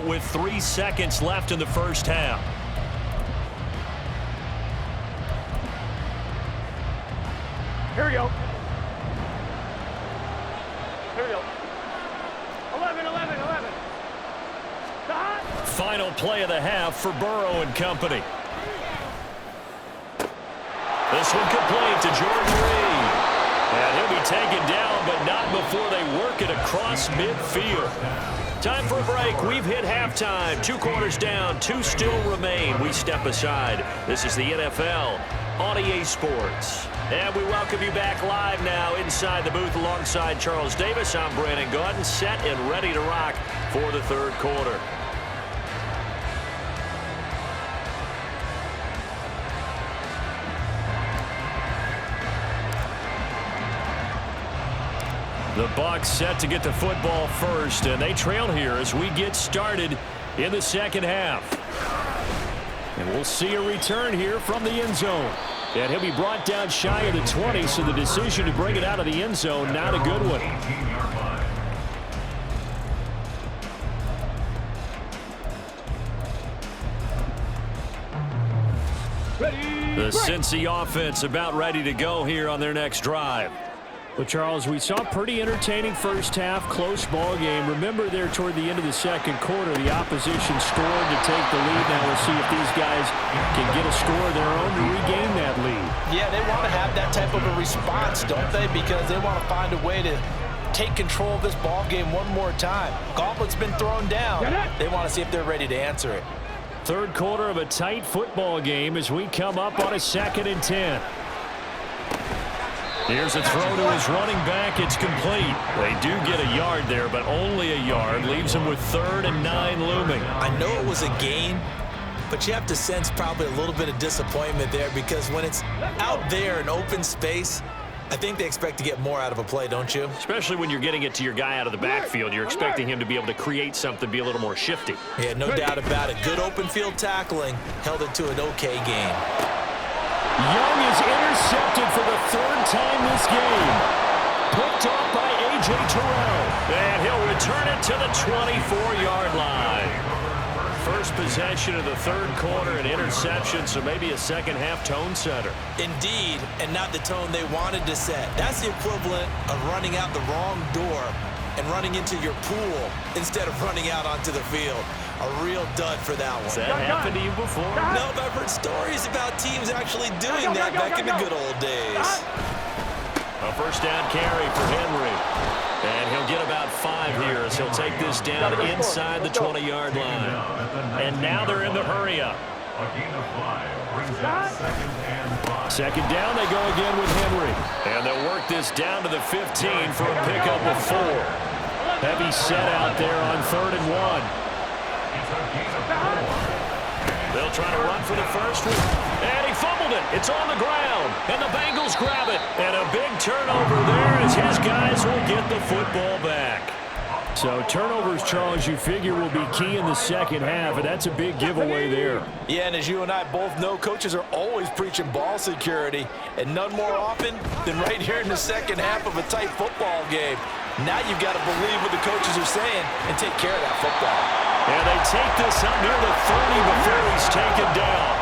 now with 3 seconds left in the first half. Here we go. Here we go. 11. Final play of the half for Burrow and company. This one complete to Jordan Reed. And he'll be taken down, but not before they work it across midfield. Time for a break. We've hit halftime. 2 quarters down, 2 still remain. We step aside. This is the NFL on EA Sports. And we welcome you back live now inside the booth alongside Charles Davis. I'm Brandon Gaudin, set and ready to rock for the third quarter. The Bucs set to get the football first, and they trail here as we get started in the second half. And we'll see a return here from the end zone. And he'll be brought down shy of the 20, so the decision to bring it out of the end zone, not a good one. The Cincy offense about ready to go here on their next drive. Well, Charles, we saw a pretty entertaining first half, close ball game. Remember there toward the end of the second quarter, the opposition scored to take the lead. Now we'll see if these guys can get a score of their own to regain that lead. Yeah, they want to have that type of a response, don't they? Because they want to find a way to take control of this ball game one more time. Gauntlet's been thrown down. They want to see if they're ready to answer it. Third quarter of a tight football game as we come up on a 2nd and 10. Here's a throw to his running back. It's complete. They do get a yard there, but only a yard. Leaves him with 3rd and 9 looming. I know it was a gain, but you have to sense probably a little bit of disappointment there because when it's out there in open space, I think they expect to get more out of a play, don't you? Especially when you're getting it to your guy out of the backfield. You're expecting him to be able to create something, be a little more shifty. Yeah, no doubt about it. Good open field tackling held it to an okay game. Young is intercepted for the 3rd time this game. Picked off by A.J. Terrell. And he'll return it to the 24-yard line. First possession of the third quarter, an interception, so maybe a second-half tone setter. Indeed, and not the tone they wanted to set. That's the equivalent of running out the wrong door and running into your pool instead of running out onto the field. A real dud for that one. Has that happened to you before? No, but I've heard stories about teams actually doing that back in the good old days. A first down carry for Henry. And he'll get about 5 here as he'll take this down inside the 20-yard line. And now they're in the hurry-up. Second down, they go again with Henry. And they'll work this down to the 15 for a pickup of 4. Heavy set out there on 3rd and 1. They'll try to run for the first one. And he fumbled it. It's on the ground. And the Bengals grab it. And a big turnover there as his guys will get the football back. So turnovers, Charles, you figure will be key in the second half, and that's a big giveaway there. Yeah, and as you and I both know, coaches are always preaching ball security, and none more often than right here in the second half of a tight football game. Now you've got to believe what the coaches are saying and take care of that football. And they take this up near the 30 before he's taken down.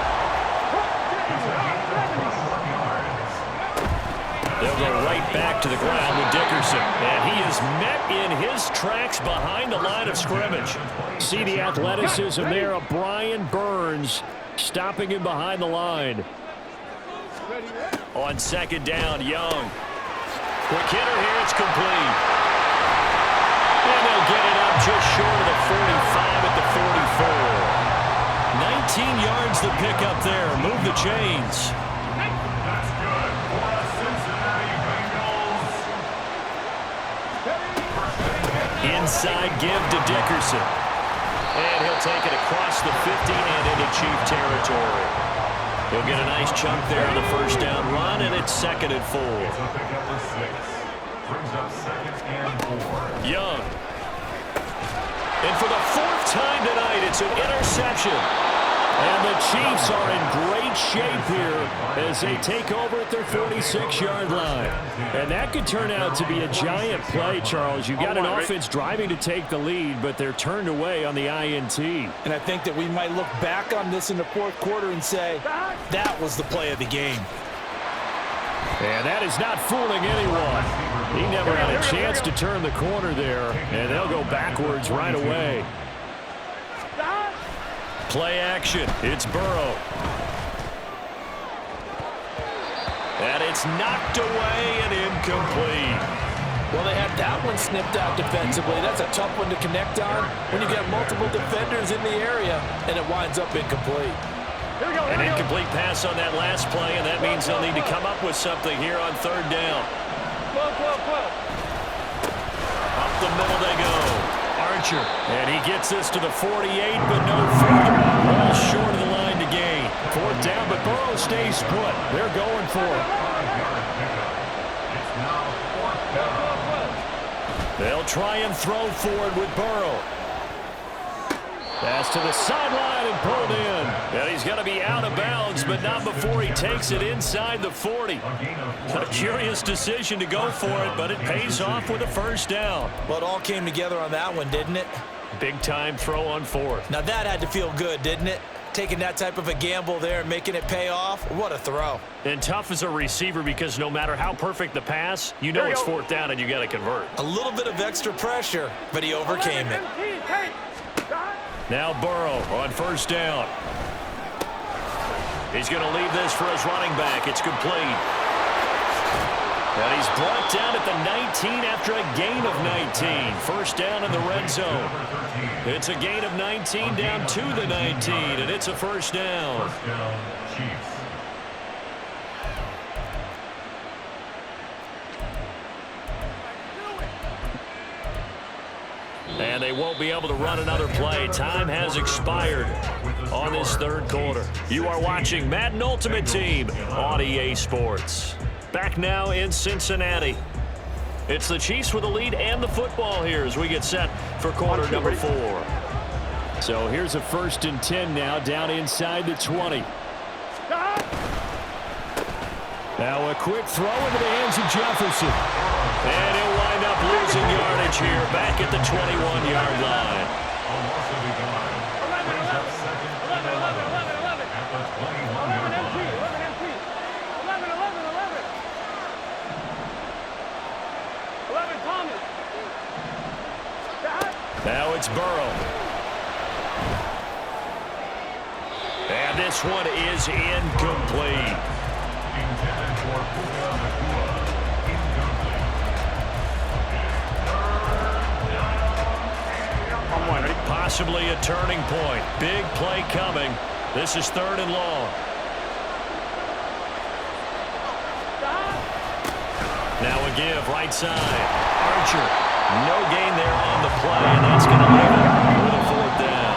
They'll go right back to the ground with Dickerson. And he is met in his tracks behind the line of scrimmage. See the athleticism there of Brian Burns stopping him behind the line. On second down, Young. Quick hitter here, it's complete. And they'll get it up just short of the 45 at the 44. 19 yards the pickup there. Move the chains. Inside give to Dickerson. And he'll take it across the 50 and into Chief territory. He'll get a nice chunk there on the first down run, and it's 2nd and 4. Young. And for the 4th time tonight, it's an interception. And the Chiefs are in great shape here as they take over at their 46-yard line. And that could turn out to be a giant play, Charles. You've got an offense driving to take the lead, but they're turned away on the INT. And I think that we might look back on this in the fourth quarter and say, that was the play of the game. And that is not fooling anyone. He never had a chance to turn the corner there, and they'll go backwards right away. Play action. It's Burrow. And it's knocked away and incomplete. Well, they had that one snipped out defensively. That's a tough one to connect on when you got multiple defenders in the area, and it winds up incomplete. An incomplete pass on that last play, and that means they'll need to come up with something here on third down. Up the middle they go. Archer, and he gets this to the 48, but no further. Ball short of the line to gain. Fourth down, but Burrow stays put. They're going for it. They'll try and throw forward with Burrow. Pass to the sideline and pulled in. And he's going to be out of bounds, but not before he takes it inside the 40. A curious decision to go for it, but it pays off with a first down. Well, it all came together on that one, didn't it? Big-time throw on fourth. Now, that had to feel good, didn't it? Taking that type of a gamble there and making it pay off. What a throw. And tough as a receiver because no matter how perfect the pass, you know it's fourth down and you got to convert. A little bit of extra pressure, but he overcame it. Now Burrow on first down. He's going to leave this for his running back. It's complete. And he's brought down at the 19 after a gain of 19. First down in the red zone. It's a gain of 19 down to the 19, and it's a first down. And they won't be able to run another play. Time has expired on this third quarter. You are watching Madden Ultimate Team on EA Sports. Back now in Cincinnati. It's the Chiefs with the lead and the football here as we get set for quarter number 4. So here's a 1st and 10 now down inside the 20. Now a quick throw into the hands of Jefferson. And he'll wind up losing yardage here back at the 21-yard line. Now it's Burrow. And this one is incomplete. Possibly a turning point. Big play coming. This is 3rd and long. Now a give right side. Archer. No gain there on the play, and that's going to leave it with a 4th down.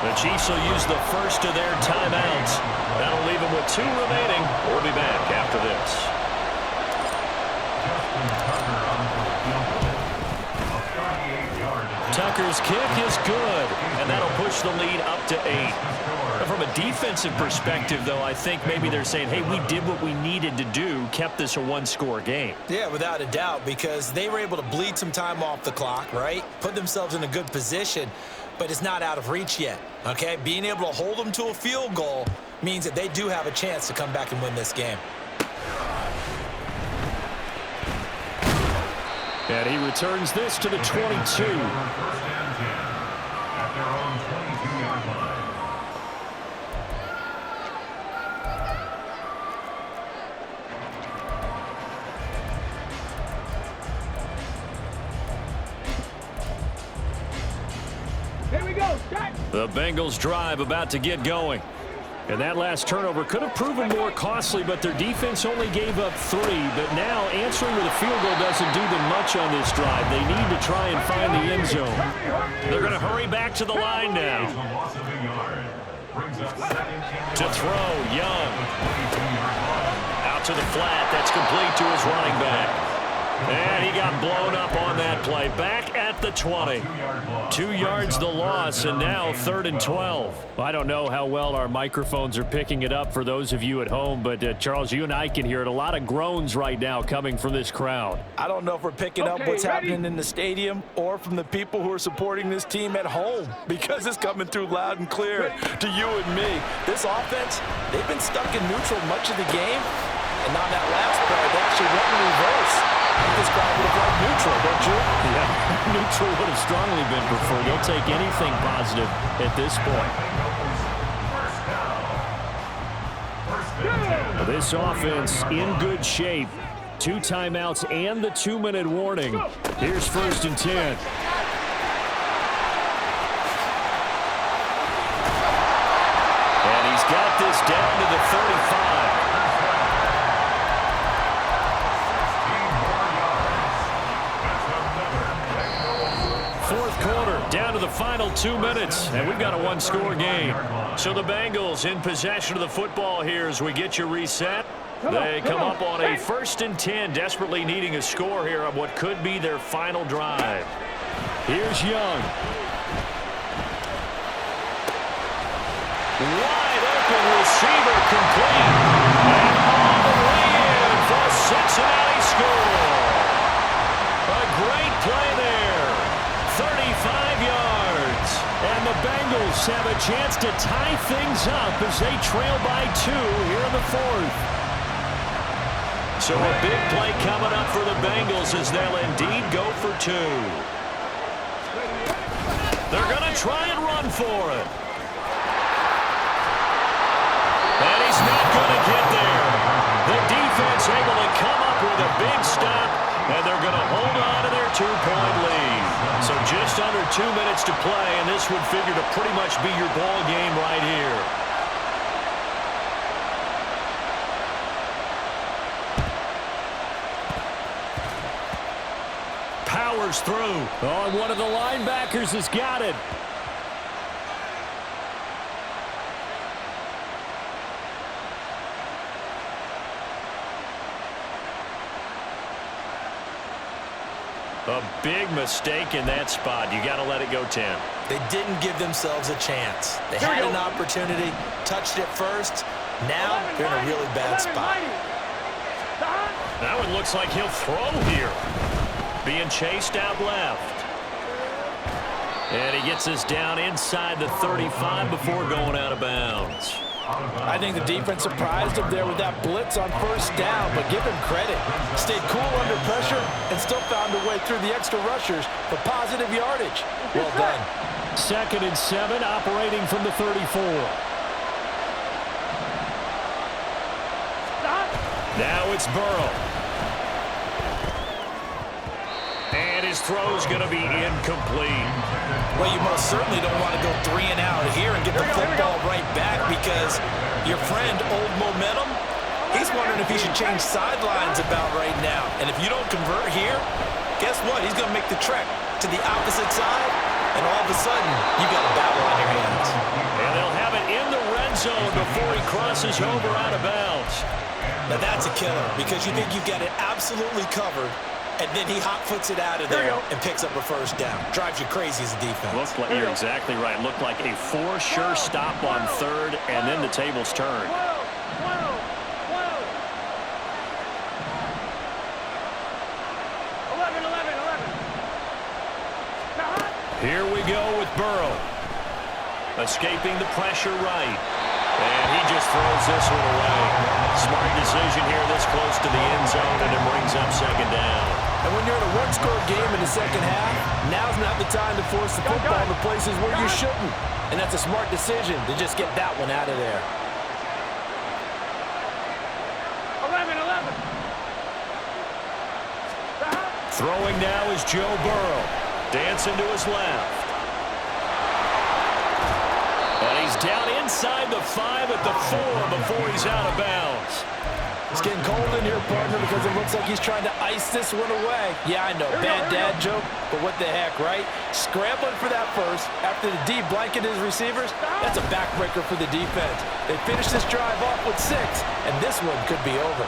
The Chiefs will use the first of their timeouts. That'll leave them with 2 remaining. We'll be back after this. Tucker's kick is good, and that'll push the lead up to 8. Now, from a defensive perspective, though, I think maybe they're saying, hey, we did what we needed to do, kept this a 1-score game. Yeah, without a doubt, because they were able to bleed some time off the clock, right? Put themselves in a good position, but it's not out of reach yet, okay? Being able to hold them to a field goal means that they do have a chance to come back and win this game. And he returns this to the 22. Here we go. Start. The Bengals drive about to get going. And that last turnover could have proven more costly, but their defense only gave up 3. But now answering with a field goal doesn't do them much on this drive. They need to try and find the end zone. They're going to hurry back to the line now. To throw, Young. Out to the flat. That's complete to his running back. And he got blown up on that play. Back at the 20. 2 yards the loss, and now 3rd and 12. I don't know how well our microphones are picking it up for those of you at home, but Charles, you and I can hear it. A lot of groans right now coming from this crowd. I don't know if we're picking up what's happening in the stadium or from the people who are supporting this team at home, because it's coming through loud and clear to you and me. This offense, they've been stuck in neutral much of the game, and on that last play, they actually went in reverse. You describe it as neutral, don't you? Yeah, neutral would have strongly been preferred. He'll take anything positive at this point. This offense in good shape. 2 timeouts and the 2-minute warning. Here's 1st and 10. And he's got this down to the 35. Fourth quarter, down to the final 2 minutes, and we've got a 1-score game. So the Bengals in possession of the football here as we get you reset. They come up on a 1st and 10, desperately needing a score here on what could be their final drive. Here's Young. Wide open receiver complete. And all the way in for Cincinnati score. A great play there. 35 yards. And the Bengals have a chance to tie things up as they trail by 2 here in the 4th. So a big play coming up for the Bengals as they'll indeed go for 2. They're going to try and run for it. And he's not going to get there. The defense able to come up with a big stop, and they're going to hold on to their 2-point lead. So just under 2 minutes to play, and this would figure to pretty much be your ball game right here. Powers through. Oh, and one of the linebackers has got it. A big mistake in that spot. You got to let it go 10. They didn't give themselves a chance. They had an opportunity, touched it first. Now they're in a really bad spot. Now it looks like he'll throw here. Being chased out left. And he gets us down inside the 35 before going out of bounds. I think the defense surprised him there with that blitz on 1st down, but give him credit. Stayed cool under pressure and still found a way through the extra rushers for positive yardage. Well done. 2nd and 7, operating from the 34. Now it's Burrow. And his throw's going to be incomplete. Well, you most certainly don't want to go 3 and out here and get the football right back, because your friend, Old Momentum, he's wondering if he should change sidelines about right now. And if you don't convert here, guess what? He's going to make the trek to the opposite side, and all of a sudden, you got a battle on your hands. And they'll have it in the red zone before he crosses over out of bounds. Now that's a killer, because you think you've got it absolutely covered, and then he hot-foots it out of there and picks up a 1st down. Drives you crazy as a defense. Looks like you're exactly right. Looked like a for sure stop on 3rd, and then the tables turned. Here we go with Burrow. Escaping the pressure right. And he just throws this one away. Smart decision here this close to the end zone, and it brings up 2nd down. And when you're in a 1-score game in the 2nd half, now's not the time to force the football to places where you shouldn't. And that's a smart decision to just get that one out of there. 11. Throwing now is Joe Burrow. Dancing to his left. And he's down inside the 5 at the 4 before he's out of bounds. It's getting cold in here, partner, because it looks like he's trying to ice this one away. Yeah, I know, bad dad joke, but what the heck, right? Scrambling for that first after the D blanket his receivers, that's a backbreaker for the defense. They finish this drive off with 6, and this one could be over.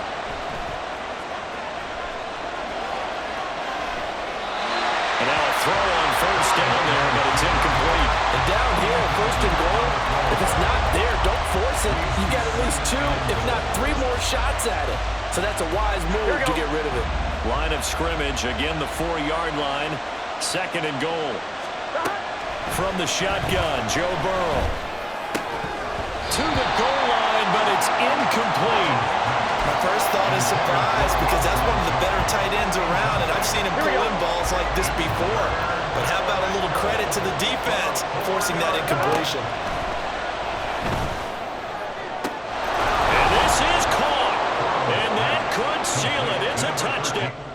throw on first down there, but it's incomplete. And down here, first and goal, if it's not there, don't force it. You've got at least 2, if not 3 more shots at it. So that's a wise move to get rid of it. Line of scrimmage, again the 4-yard line. Second and goal. From the shotgun, Joe Burrow. To the goal line, but it's incomplete. My first thought is surprise because that's one of the better tight ends around, and I've seen him pull in balls like this before. But how about a little credit to the defense forcing that incompletion? And this is caught. And that could seal it. It's a touchdown.